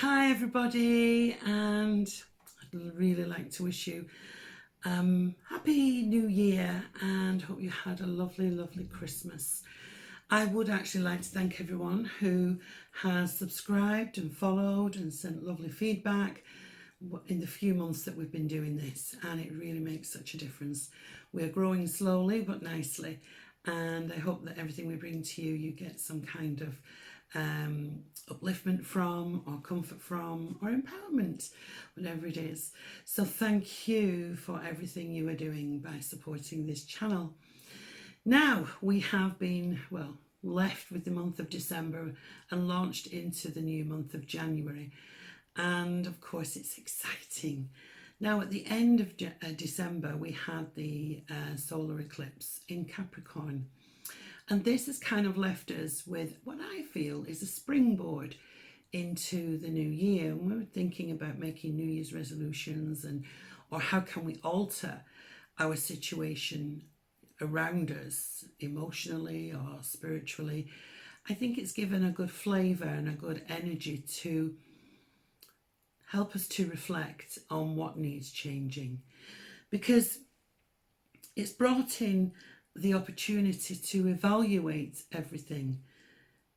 Hi everybody, and I'd really like to wish you happy new year and hope you had a lovely Christmas. I would actually like to thank everyone who has subscribed and followed and sent lovely feedback in the few months that we've been doing this, and it really makes such a difference. We're growing slowly but nicely, and I hope that everything we bring to you, you get some kind of upliftment from, or comfort from, or empowerment, whatever it is. So thank you for everything you are doing by supporting this channel. Now we have been, left with the month of December and launched into the new month of January. And of course it's exciting. Now at the end of December we had the solar eclipse in Capricorn. And this has kind of left us with what I feel is a springboard into the new year. And we're thinking about making New Year's resolutions or how can we alter our situation around us emotionally or spiritually. I think it's given a good flavour and a good energy to help us to reflect on what needs changing, because it's brought in the opportunity to evaluate everything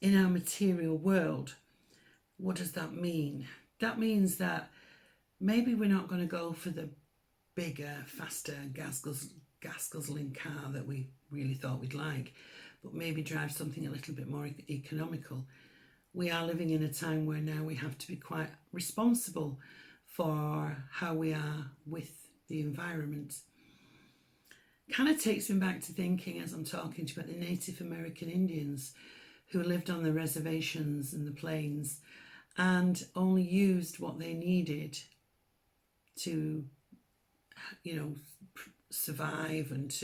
in our material world. What does that mean? That means that maybe we're not going to go for the bigger, faster, gas guzzling car that we really thought we'd like, but maybe drive something a little bit more economical. We are living in a time where now we have to be quite responsible for how we are with the environment. Kind of takes me back to thinking, as I'm talking to you, about the Native American Indians who lived on the reservations and the plains and only used what they needed to, survive and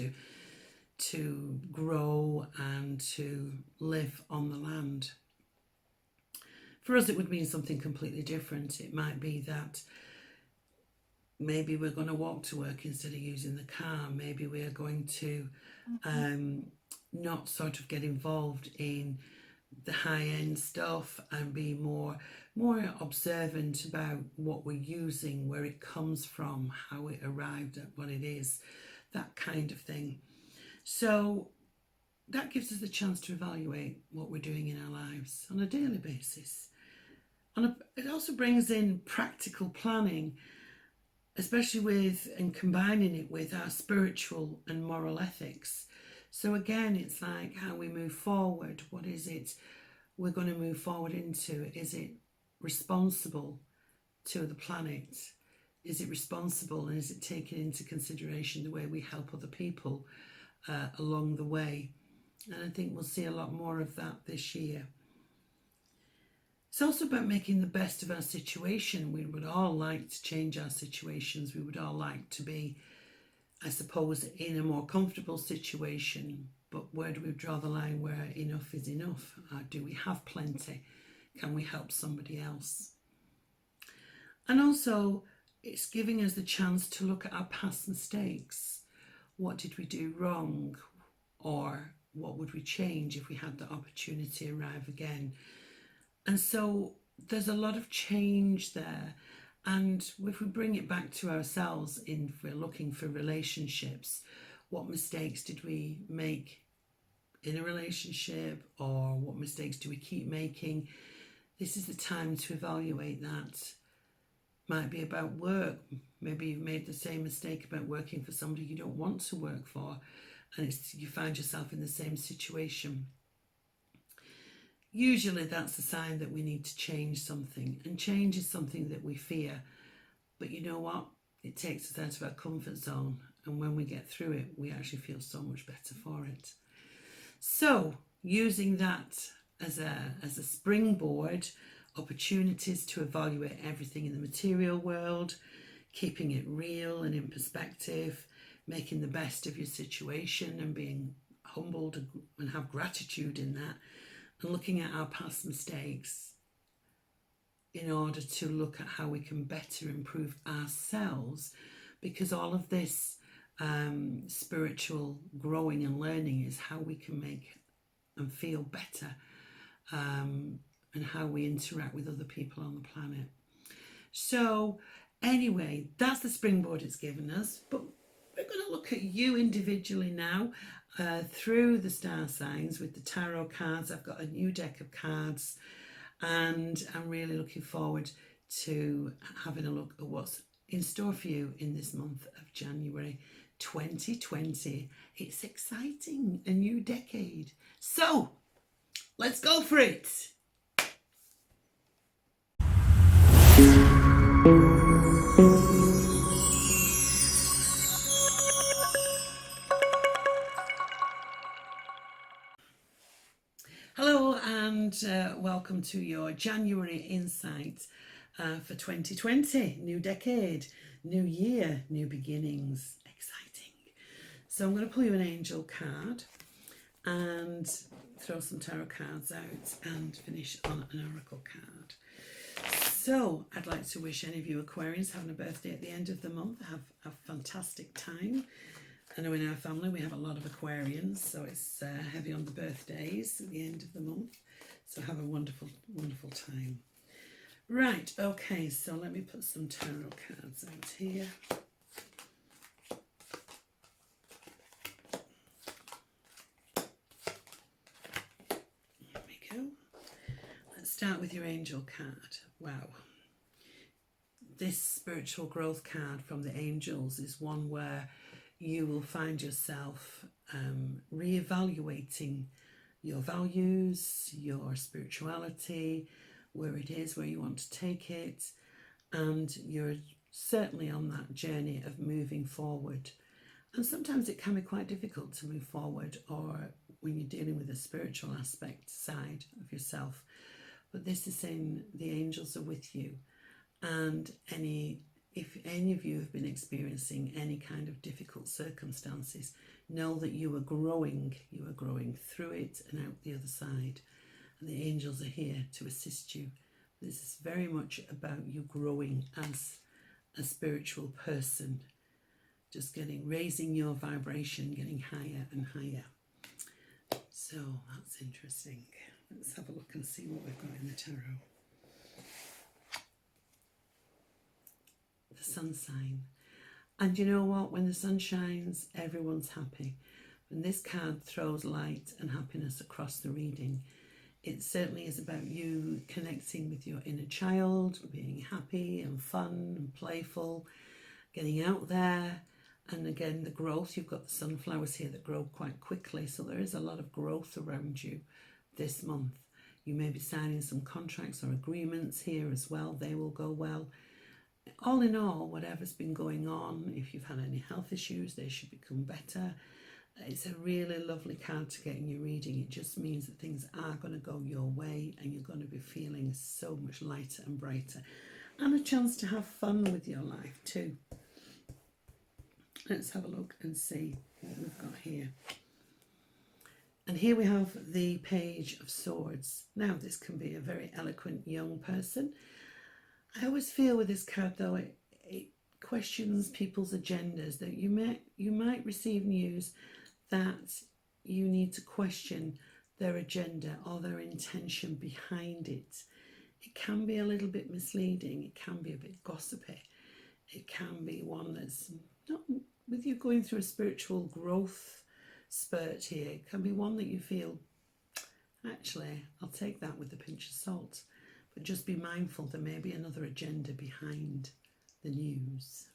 to grow and to live on the land. For us, it would mean something completely different. It might be that maybe we're going to walk to work instead of using the car. Maybe we are going to not sort of get involved in the high-end stuff and be more observant about what we're using, where it comes from, how it arrived at what it is, that kind of thing. So that gives us the chance to evaluate what we're doing in our lives on a daily basis. And it also brings in practical planning, especially with and combining it with our spiritual and moral ethics. So again, it's like how we move forward. What is it we're going to move forward into? Is it responsible to the planet? Is it responsible, and is it taking into consideration the way we help other people along the way? And I think we'll see a lot more of that this year. It's also about making the best of our situation. We would all like to change our situations. We would all like to be, I suppose, in a more comfortable situation. But where do we draw the line where enough is enough? Do we have plenty? Can we help somebody else? And also, it's giving us the chance to look at our past mistakes. What did we do wrong? Or what would we change if we had the opportunity to arrive again? And so there's a lot of change there. And if we bring it back to ourselves, if we're looking for relationships, what mistakes did we make in a relationship, or what mistakes do we keep making? This is the time to evaluate that. Might be about work. Maybe you've made the same mistake about working for somebody you don't want to work for, and you find yourself in the same situation. Usually that's a sign that we need to change something, and change is something that we fear. But you know what? It takes us out of our comfort zone, and when we get through it, we actually feel so much better for it. So using that as a springboard, opportunities to evaluate everything in the material world, keeping it real and in perspective, making the best of your situation and being humbled and have gratitude in that, and looking at our past mistakes in order to look at how we can better improve ourselves, because all of this spiritual growing and learning is how we can make and feel better and how we interact with other people on the planet. So anyway, that's the springboard it's given us, but we're going to look at you individually now through the star signs with the tarot cards. I've got a new deck of cards, and I'm really looking forward to having a look at what's in store for you in this month of January 2020. It's exciting, a new decade. So let's go for it. Hello and welcome to your January insight for 2020. New decade, new year, new beginnings. Exciting. So I'm going to pull you an angel card and throw some tarot cards out and finish on an oracle card. So I'd like to wish any of you Aquarians having a birthday at the end of the month have a fantastic time. I know in our family we have a lot of Aquarians, so it's heavy on the birthdays at the end of the month. So have a wonderful, wonderful time. Right, okay, so let me put some tarot cards out here. There we go. Let's start with your angel card. Wow. This spiritual growth card from the angels is one where you will find yourself reevaluating your values, your spirituality, where it is, where you want to take it, and you're certainly on that journey of moving forward. And sometimes it can be quite difficult to move forward, or when you're dealing with the spiritual aspect side of yourself. But this is saying the angels are with you, and if any of you have been experiencing any kind of difficult circumstances, know that you are growing through it and out the other side. And the angels are here to assist you. This is very much about you growing as a spiritual person, just raising your vibration, getting higher and higher. So that's interesting. Let's have a look and see what we've got in the tarot. The sun sign. And you know what? When the sun shines, everyone's happy. When this card throws light and happiness across the reading, it certainly is about you connecting with your inner child, being happy and fun and playful, getting out there. And again, the growth, you've got the sunflowers here that grow quite quickly. So there is a lot of growth around you this month. You may be signing some contracts or agreements here as well. They will go well. All in all, whatever's been going on, if you've had any health issues, they should become better. It's a really lovely card to get in your reading. It just means that things are going to go your way and you're going to be feeling so much lighter and brighter. And a chance to have fun with your life too. Let's have a look and see what we've got here. And here we have the Page of Swords. Now this can be a very eloquent young person. I always feel with this card though, it questions people's agendas, that you might receive news that you need to question their agenda or their intention behind it. It can be a little bit misleading, it can be a bit gossipy, it can be one that's not, with you going through a spiritual growth spurt here, it can be one that you feel, actually, I'll take that with a pinch of salt. But just be mindful, there may be another agenda behind the news.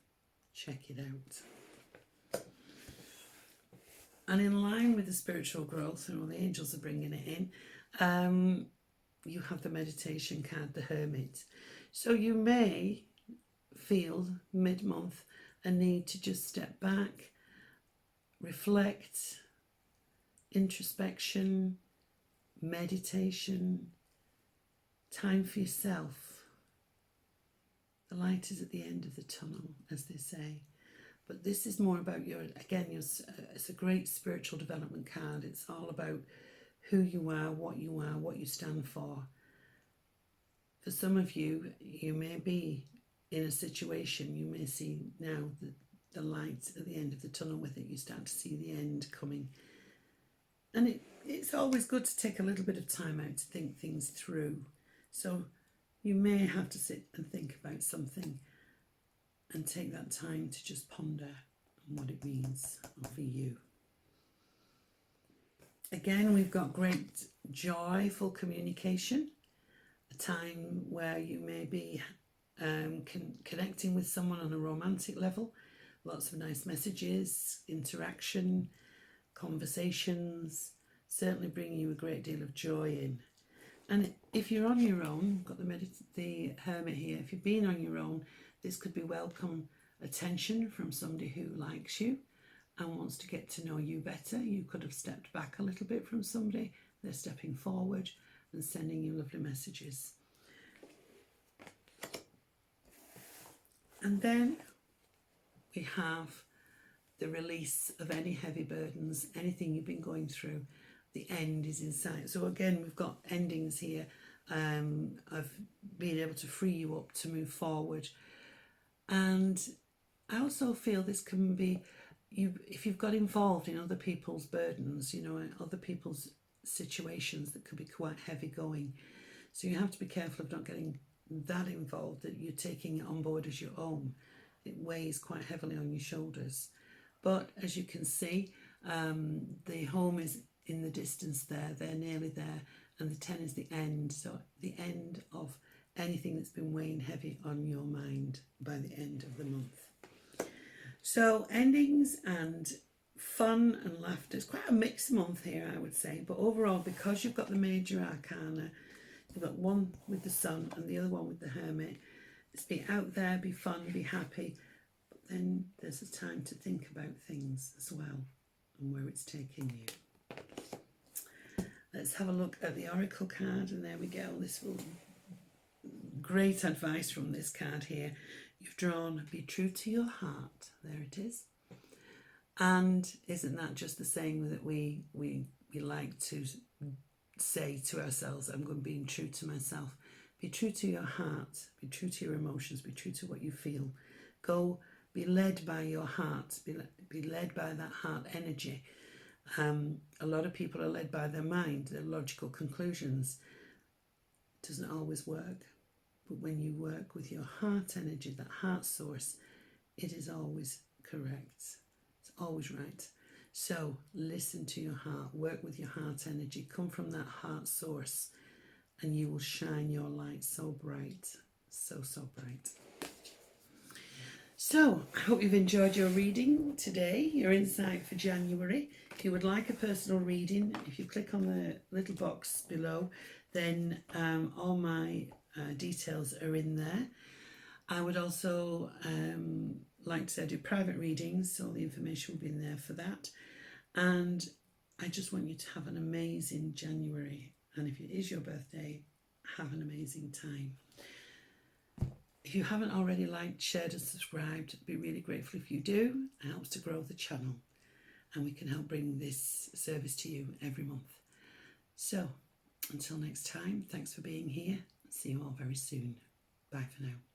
Check it out. And in line with the spiritual growth, and all the angels are bringing it in, you have the meditation card, the Hermit. So you may feel mid-month a need to just step back, reflect, introspection, meditation, time for yourself. The light is at the end of the tunnel, as they say. But this is more about it's a great spiritual development card. It's all about who you are, what you stand for. For some of you, you may be in a situation, you may see now the light at the end of the tunnel. With it, you start to see the end coming. And it's always good to take a little bit of time out to think things through. So you may have to sit and think about something and take that time to just ponder on what it means for you. Again, we've got great joyful communication, a time where you may be connecting with someone on a romantic level, lots of nice messages, interaction, conversations, certainly bringing you a great deal of joy in. And if you're on your own, got the Hermit here, if you've been on your own, this could be welcome attention from somebody who likes you and wants to get to know you better. You could have stepped back a little bit from somebody. They're stepping forward and sending you lovely messages. And then we have the release of any heavy burdens, anything you've been going through. The end is in sight. So again, we've got endings here of being able to free you up to move forward. And I also feel this can be, if you've got involved in other people's burdens, you know, other people's situations that could be quite heavy going. So you have to be careful of not getting that involved, that you're taking it on board as your own. It weighs quite heavily on your shoulders. But as you can see, the home is in the distance there, they're nearly there, and the 10 is the end. So the end of anything that's been weighing heavy on your mind by the end of the month. So endings and fun and laughter. It's quite a mixed month here, I would say, but overall, because you've got the major arcana, you've got one with the Sun and the other one with the Hermit. It's be out there, be fun, be happy, but then there's a time to think about things as well and where it's taking you. Let's have a look at the Oracle card, and there we go. This will great advice from this card here. You've drawn, be true to your heart. There it is. And isn't that just the saying that we like to say to ourselves? I'm going to be true to myself. Be true to your heart. Be true to your emotions. Be true to what you feel. Go, be led by your heart. Be led by that heart energy. A lot of people are led by their mind, their logical conclusions. It doesn't always work. But when you work with your heart energy, that heart source, it is always correct. It's always right. So listen to your heart, work with your heart energy, come from that heart source, and you will shine your light so bright, so bright. So I hope you've enjoyed your reading today, your insight for January. If you would like a personal reading, if you click on the little box below, then all my details are in there. I would also like to say I do private readings, so the information will be in there for that. And I just want you to have an amazing January. And if it is your birthday, have an amazing time. If you haven't already liked, shared and subscribed, I'd be really grateful if you do. It helps to grow the channel and we can help bring this service to you every month. So until next time, thanks for being here. See you all very soon. Bye for now.